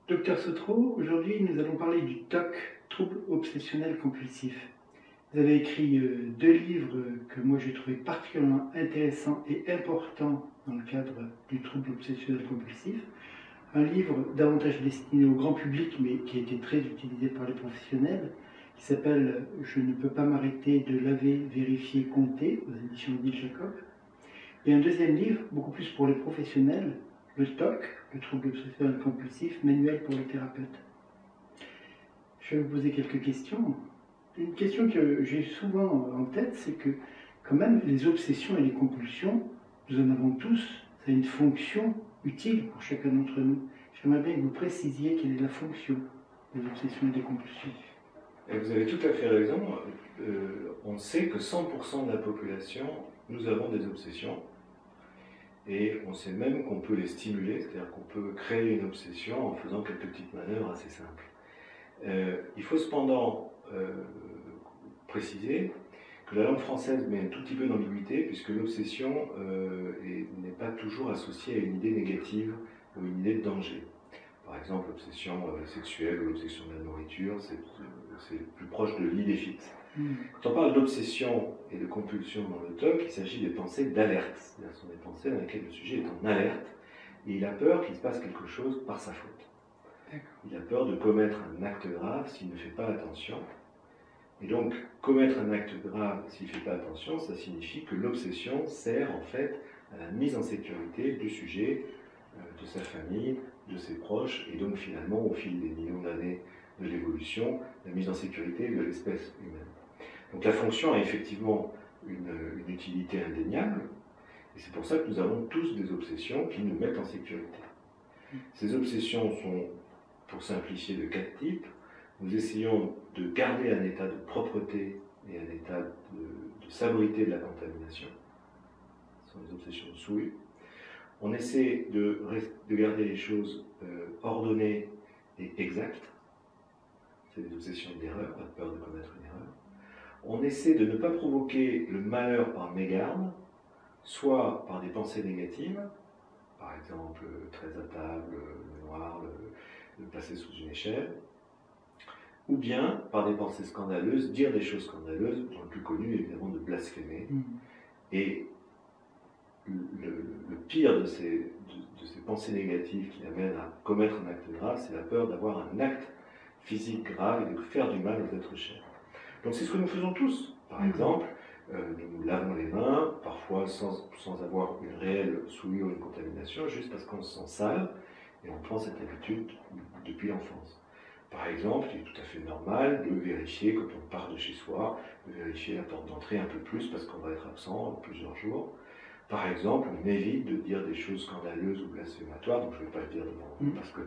Docteur Sotro, aujourd'hui nous allons parler du TOC, trouble obsessionnel compulsif. Vous avez écrit deux livres que moi j'ai trouvé particulièrement intéressants et importants dans le cadre du trouble obsessionnel compulsif. Un livre davantage destiné au grand public mais qui a été très utilisé par les professionnels, qui s'appelle « Je ne peux pas m'arrêter de laver, vérifier, compter » aux éditions Odile Jacob. Et un deuxième livre, beaucoup plus pour les professionnels, le TOC, le trouble obsessionnel compulsif, manuel pour les thérapeutes. Je vais vous poser quelques questions. Une question que j'ai souvent en tête, c'est que quand même les obsessions et les compulsions, nous en avons tous, ça a une fonction utile pour chacun d'entre nous. J'aimerais bien que vous précisiez quelle est la fonction des obsessions et des compulsions. Et vous avez tout à fait raison. On sait que 100% de la population, nous avons des obsessions. Et on sait même qu'on peut les stimuler, c'est-à-dire qu'on peut créer une obsession en faisant quelques petites manœuvres assez simples. Il faut cependant préciser que la langue française met un tout petit peu d'ambiguïté, puisque l'obsession n'est pas toujours associée à une idée négative ou une idée de danger. Par exemple, l'obsession sexuelle ou l'obsession de la nourriture, c'est plus proche de l'idée fixe. Quand on parle d'obsession et de compulsion dans le TOC, il s'agit des pensées d'alerte. Ce sont des pensées dans lesquelles le sujet est en alerte et il a peur qu'il se passe quelque chose par sa faute. Il a peur de commettre un acte grave s'il ne fait pas attention. Et donc, commettre un acte grave s'il ne fait pas attention, ça signifie que l'obsession sert en fait à la mise en sécurité du sujet, de sa famille, de ses proches, et donc finalement, au fil des millions d'années de l'évolution, la mise en sécurité de l'espèce humaine. Donc la fonction a effectivement une utilité indéniable, et c'est pour ça que nous avons tous des obsessions qui nous mettent en sécurité. Ces obsessions sont, pour simplifier, de 4 types. Nous essayons de garder un état de propreté et un état de salubrité de la contamination. Ce sont les obsessions de souille. On essaie de garder les choses ordonnées et exactes. C'est des obsessions d'erreur, pas de peur de commettre une erreur. On essaie de ne pas provoquer le malheur par mégarde, soit par des pensées négatives, par exemple très à table, le noir, le passer sous une échelle, ou bien par des pensées scandaleuses, dire des choses scandaleuses, dont le plus connu évidemment de blasphémer. Et le pire de ces pensées négatives qui amènent à commettre un acte grave, c'est la peur d'avoir un acte physique grave et de faire du mal aux êtres chers. Donc c'est ce que nous faisons tous. Par exemple, nous lavons les mains, parfois sans avoir une réelle souillure ou une contamination, juste parce qu'on se sent sale, et on prend cette habitude depuis l'enfance. Par exemple, il est tout à fait normal de vérifier, quand on part de chez soi, de vérifier la porte d'entrée un peu plus parce qu'on va être absent plusieurs jours. Par exemple, on évite de dire des choses scandaleuses ou blasphématoires, donc je ne vais pas le dire devant vous parce que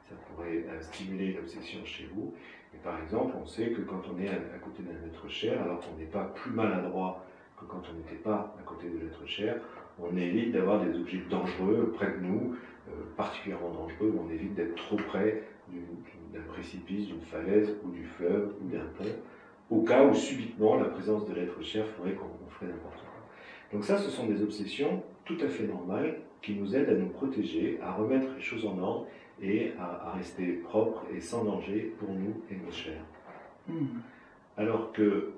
ça pourrait stimuler une obsession chez vous. Mais par exemple, on sait que quand on est à côté d'un être cher, alors qu'on n'est pas plus maladroit que quand on n'était pas à côté de l'être cher, on évite d'avoir des objets dangereux près de nous, particulièrement dangereux, on évite d'être trop près d'un précipice, d'une falaise ou du fleuve ou d'un pont, au cas où subitement la présence de l'être cher ferait qu'on ferait n'importe quoi. Donc ça, ce sont des obsessions tout à fait normales qui nous aident à nous protéger, à remettre les choses en ordre et à rester propres et sans danger pour nous et nos chers. Alors que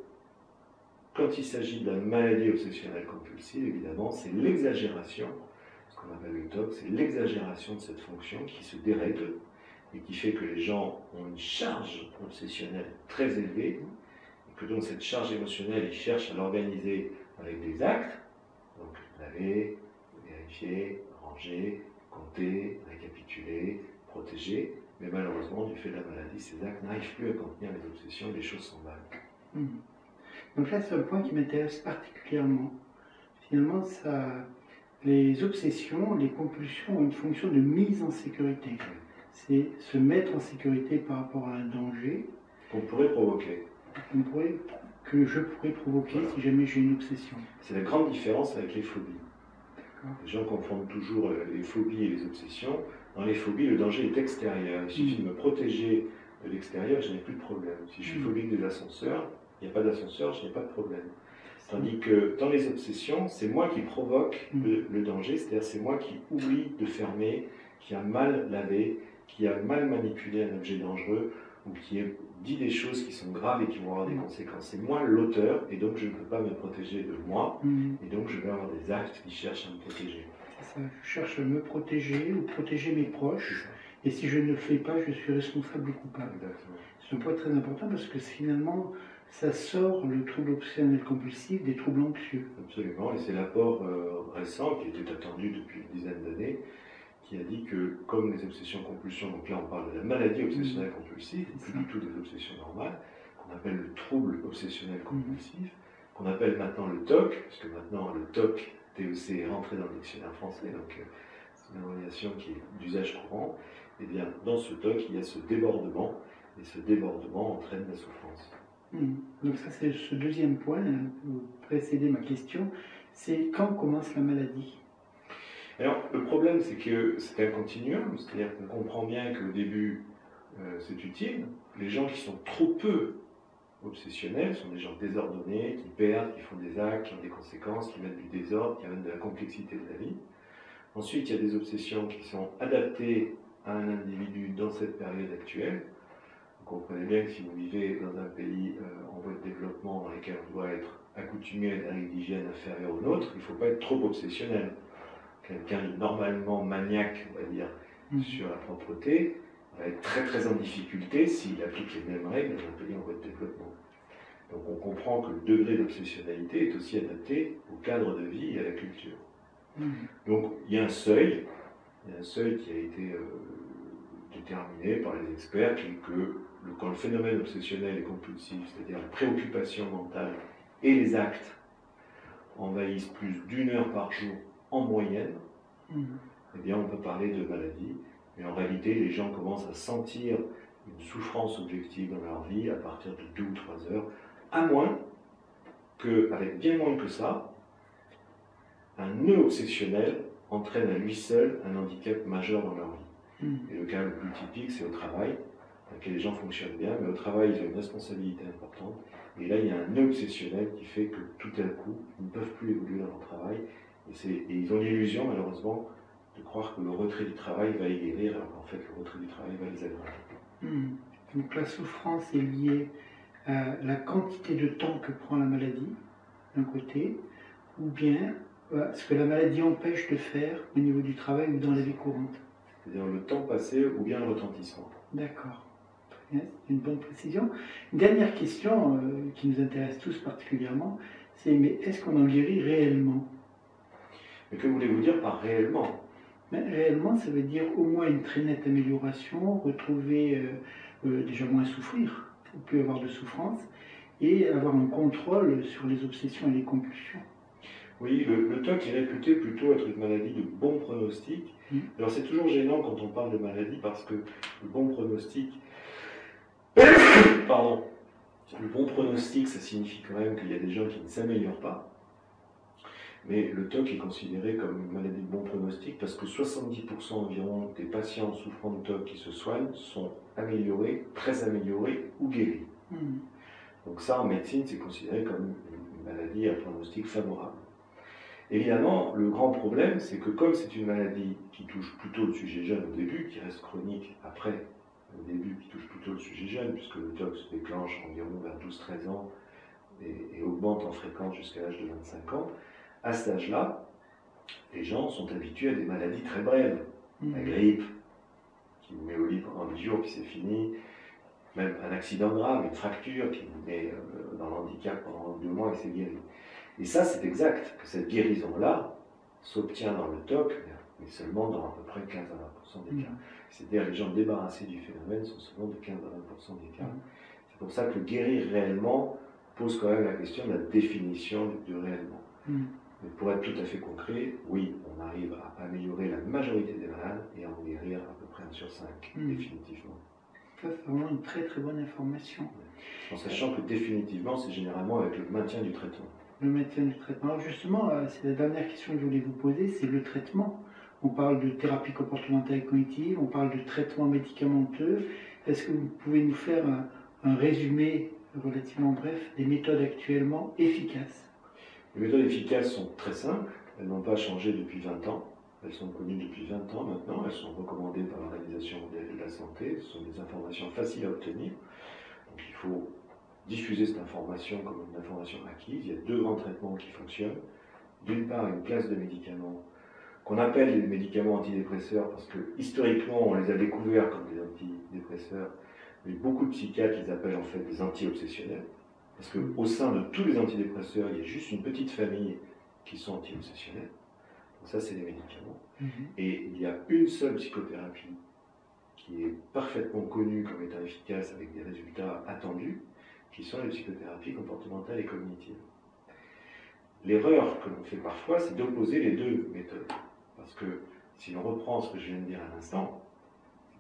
quand il s'agit de la maladie obsessionnelle compulsive, évidemment, c'est l'exagération, ce qu'on appelle le TOC, c'est l'exagération de cette fonction qui se dérègle et qui fait que les gens ont une charge obsessionnelle très élevée, et que donc cette charge émotionnelle, ils cherchent à l'organiser avec des actes, donc laver, vérifier, ranger, compter, récapituler, protéger, mais malheureusement, du fait de la maladie, ces actes n'arrivent plus à contenir les obsessions, les choses s'emballent. Donc là, c'est un point qui m'intéresse particulièrement. Finalement, les obsessions, les compulsions ont une fonction de mise en sécurité. C'est se mettre en sécurité par rapport à un danger. Qu'on pourrait provoquer. Que je pourrais provoquer si jamais j'ai une obsession. C'est la grande différence avec les phobies. Les gens confondent toujours les phobies et les obsessions. Dans les phobies, le danger est extérieur. Il suffit de me protéger de l'extérieur, je n'ai plus de problème. Si je suis phobique des ascenseurs, il n'y a pas d'ascenseur, je n'ai pas de problème. Tandis que dans les obsessions, c'est moi qui provoque le danger, c'est-à-dire c'est moi qui oublie de fermer, qui a mal lavé, qui a mal manipulé un objet dangereux ou qui a dit des choses qui sont graves et qui vont avoir des conséquences. C'est moi l'auteur, et donc je ne peux pas me protéger de moi, et donc je vais avoir des actes qui cherchent à me protéger. C'est ça, je cherche à me protéger ou protéger mes proches, et si je ne le fais pas, je suis responsable ou coupable. Exactement. C'est un point très important parce que finalement, ça sort le trouble obsessionnel compulsif des troubles anxieux. Absolument, et c'est l'apport récent qui était attendu depuis une dizaine d'années, qui a dit que comme les obsessions-compulsions, donc là on parle de la maladie obsessionnelle compulsive, plus du tout des obsessions normales, qu'on appelle le trouble obsessionnel compulsif, qu'on appelle maintenant le TOC, puisque maintenant le TOC, TEC est rentré dans le dictionnaire français, donc c'est une abréviation qui est d'usage courant, et bien dans ce TOC il y a ce débordement, et ce débordement entraîne la souffrance. Donc ça c'est ce deuxième point, pour précéder ma question, c'est quand commence la maladie? Alors le problème c'est que c'est un continuum, c'est-à-dire qu'on comprend bien qu'au début c'est utile. Les gens qui sont trop peu obsessionnels sont des gens désordonnés, qui perdent, qui font des actes, qui ont des conséquences, qui mettent du désordre, qui amènent de la complexité de la vie. Ensuite, il y a des obsessions qui sont adaptées à un individu dans cette période actuelle. Vous comprenez bien que si vous vivez dans un pays en voie de développement dans lequel on doit être accoutumé à des règles d'hygiène inférieures aux nôtres, il ne faut pas être trop obsessionnel. Quelqu'un de normalement maniaque, on va dire, sur la propreté, va être très très en difficulté s'il applique les mêmes règles dans un pays en voie de développement. Donc on comprend que le degré d'obsessionnalité est aussi adapté au cadre de vie et à la culture. Donc il y a un seuil qui a été déterminé par les experts, qui est que quand le phénomène obsessionnel et compulsif, c'est-à-dire la préoccupation mentale et les actes, envahissent plus d'1 heure par jour en moyenne, eh bien on peut parler de maladie. Mais en réalité, les gens commencent à sentir une souffrance objective dans leur vie à partir de 2 ou 3 heures, à moins qu'avec bien moins que ça, un nœud obsessionnel entraîne à lui seul un handicap majeur dans leur vie. Et le cas le plus typique, c'est au travail, dans lequel les gens fonctionnent bien, mais au travail, ils ont une responsabilité importante. Et là, il y a un nœud obsessionnel qui fait que tout à coup, ils ne peuvent plus évoluer dans leur travail. Et ils ont l'illusion, malheureusement, de croire que le retrait du travail va les guérir, alors qu'en fait, le retrait du travail va les aggraver. Donc la souffrance est liée à la quantité de temps que prend la maladie, d'un côté, ou bien ce que la maladie empêche de faire au niveau du travail ou dans la vie courante. C'est-à-dire le temps passé ou bien le retentissement. D'accord. C'est une bonne précision. Une dernière question qui nous intéresse tous particulièrement, c'est mais est-ce qu'on en guérit réellement? Mais que voulez-vous dire par réellement? Mais réellement, ça veut dire au moins une très nette amélioration, retrouver déjà moins souffrir, ou plus avoir de souffrance, et avoir un contrôle sur les obsessions et les compulsions. Oui, le TOC est réputé plutôt être une maladie de bon pronostic. Alors c'est toujours gênant quand on parle de maladie parce que le bon pronostic, pardon, le bon pronostic, ça signifie quand même qu'il y a des gens qui ne s'améliorent pas. Mais le TOC est considéré comme une maladie de bon pronostic parce que 70% environ des patients souffrant de TOC qui se soignent sont améliorés, très améliorés ou guéris. Donc ça, en médecine, c'est considéré comme une maladie à pronostic favorable. Évidemment, le grand problème, c'est que comme c'est une maladie qui touche plutôt le sujet jeune au début, qui reste chronique après, au début, qui touche plutôt le sujet jeune, puisque le TOC se déclenche environ vers 12-13 ans et augmente en fréquence jusqu'à l'âge de 25 ans, à cet âge-là, les gens sont habitués à des maladies très brèves. La grippe, qui vous met au lit pendant 10 jours, puis c'est fini. Même un accident grave, une fracture qui vous met dans l'handicap pendant 2 mois et c'est guéri. Et ça, c'est exact, que cette guérison-là s'obtient dans le TOC, mais seulement dans à peu près 15 à 20% des cas. C'est-à-dire les gens débarrassés du phénomène sont seulement de 15 à 20% des cas. C'est pour ça que guérir réellement pose quand même la question de la définition de réellement. Mais pour être tout à fait concret, oui, on arrive à améliorer la majorité des malades et à en guérir à peu près 1 sur 5, définitivement. Ça, c'est vraiment une très très bonne information. En sachant que définitivement, c'est généralement avec le maintien du traitement. Le maintien du traitement. Alors justement, c'est la dernière question que je voulais vous poser, c'est le traitement. On parle de thérapie comportementale et cognitive, on parle de traitement médicamenteux. Est-ce que vous pouvez nous faire un résumé relativement bref des méthodes actuellement efficaces? Les méthodes efficaces sont très simples, elles n'ont pas changé depuis 20 ans. Elles sont connues depuis 20 ans maintenant, elles sont recommandées par l'Organisation mondiale de santé. Ce sont des informations faciles à obtenir. Donc il faut diffuser cette information comme une information acquise. Il y a deux grands traitements qui fonctionnent. D'une part, une classe de médicaments qu'on appelle les médicaments antidépresseurs parce que historiquement on les a découverts comme des antidépresseurs, mais beaucoup de psychiatres les appellent en fait des anti-obsessionnels. Parce qu'au sein de tous les antidépresseurs, il y a juste une petite famille qui sont anti-obsessionnels. Donc ça, c'est les médicaments. Et il y a une seule psychothérapie qui est parfaitement connue comme étant efficace avec des résultats attendus, qui sont les psychothérapies comportementales et cognitives. L'erreur que l'on fait parfois, c'est d'opposer les deux méthodes. Parce que si l'on reprend ce que je viens de dire à l'instant,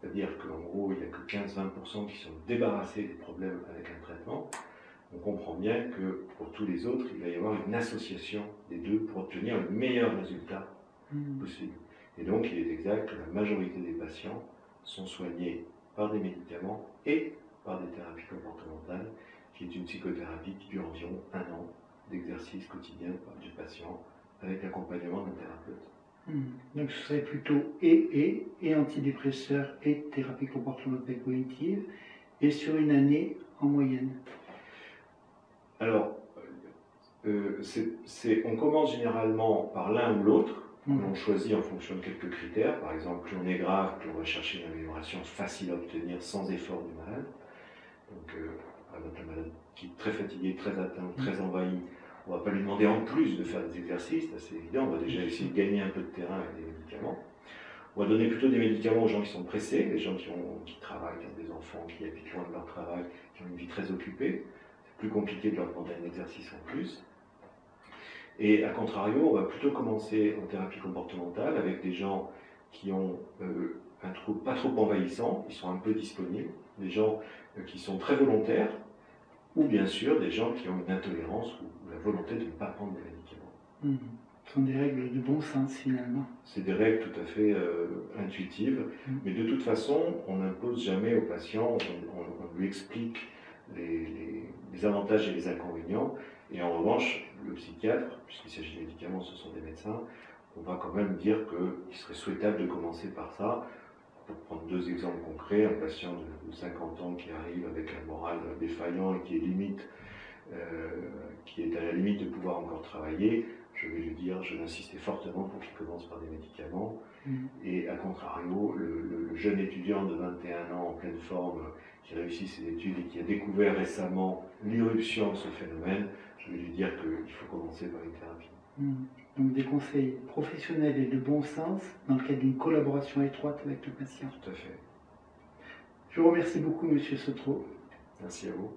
c'est-à-dire qu'en gros, il n'y a que 15-20% qui sont débarrassés des problèmes avec un traitement, on comprend bien que pour tous les autres, il va y avoir une association des deux pour obtenir le meilleur résultat possible. Et donc, il est exact que la majorité des patients sont soignés par des médicaments et par des thérapies comportementales, qui est une psychothérapie qui dure environ 1 an d'exercice quotidien du patient avec l'accompagnement d'un thérapeute. Donc ce serait plutôt et antidépresseurs et thérapie comportementale cognitive, et sur une année en moyenne. Alors, on commence généralement par l'un ou l'autre. On choisit en fonction de quelques critères. Par exemple, plus on est grave, plus on va chercher une amélioration facile à obtenir sans effort du malade. Donc, par exemple, un malade qui est très fatigué, très atteint, très envahi, on ne va pas lui demander en plus de faire des exercices, c'est évident. On va déjà essayer de gagner un peu de terrain avec des médicaments. On va donner plutôt des médicaments aux gens qui sont pressés, les gens qui travaillent, qui ont des enfants, qui habitent loin de leur travail, qui ont une vie très occupée. C'est plus compliqué de leur demander un exercice en plus. Et à contrario, on va plutôt commencer en thérapie comportementale avec des gens qui ont un trouble pas trop envahissant, ils sont un peu disponibles, des gens qui sont très volontaires, ou bien sûr des gens qui ont une intolérance ou la volonté de ne pas prendre des médicaments. Ce sont des règles de bon sens finalement. C'est des règles tout à fait intuitives, mais de toute façon, on n'impose jamais au patient, on lui explique les avantages et les inconvénients, et en revanche, le psychiatre, puisqu'il s'agit de médicaments, ce sont des médecins, on va quand même dire qu'il serait souhaitable de commencer par ça. Pour prendre 2 exemples concrets, un patient de 50 ans qui arrive avec un moral défaillant et qui est à la limite de pouvoir encore travailler, je vais lui dire, je vais insister fortement pour qu'il commence par des médicaments. Et à contrario, le jeune étudiant de 21 ans en pleine forme qui réussit ses études et qui a découvert récemment l'irruption de ce phénomène, je vais lui dire qu'il faut commencer par une thérapie. Donc des conseils professionnels et de bon sens dans le cadre d'une collaboration étroite avec le patient. Tout à fait. Je vous remercie beaucoup, Monsieur Sotro. Merci à vous.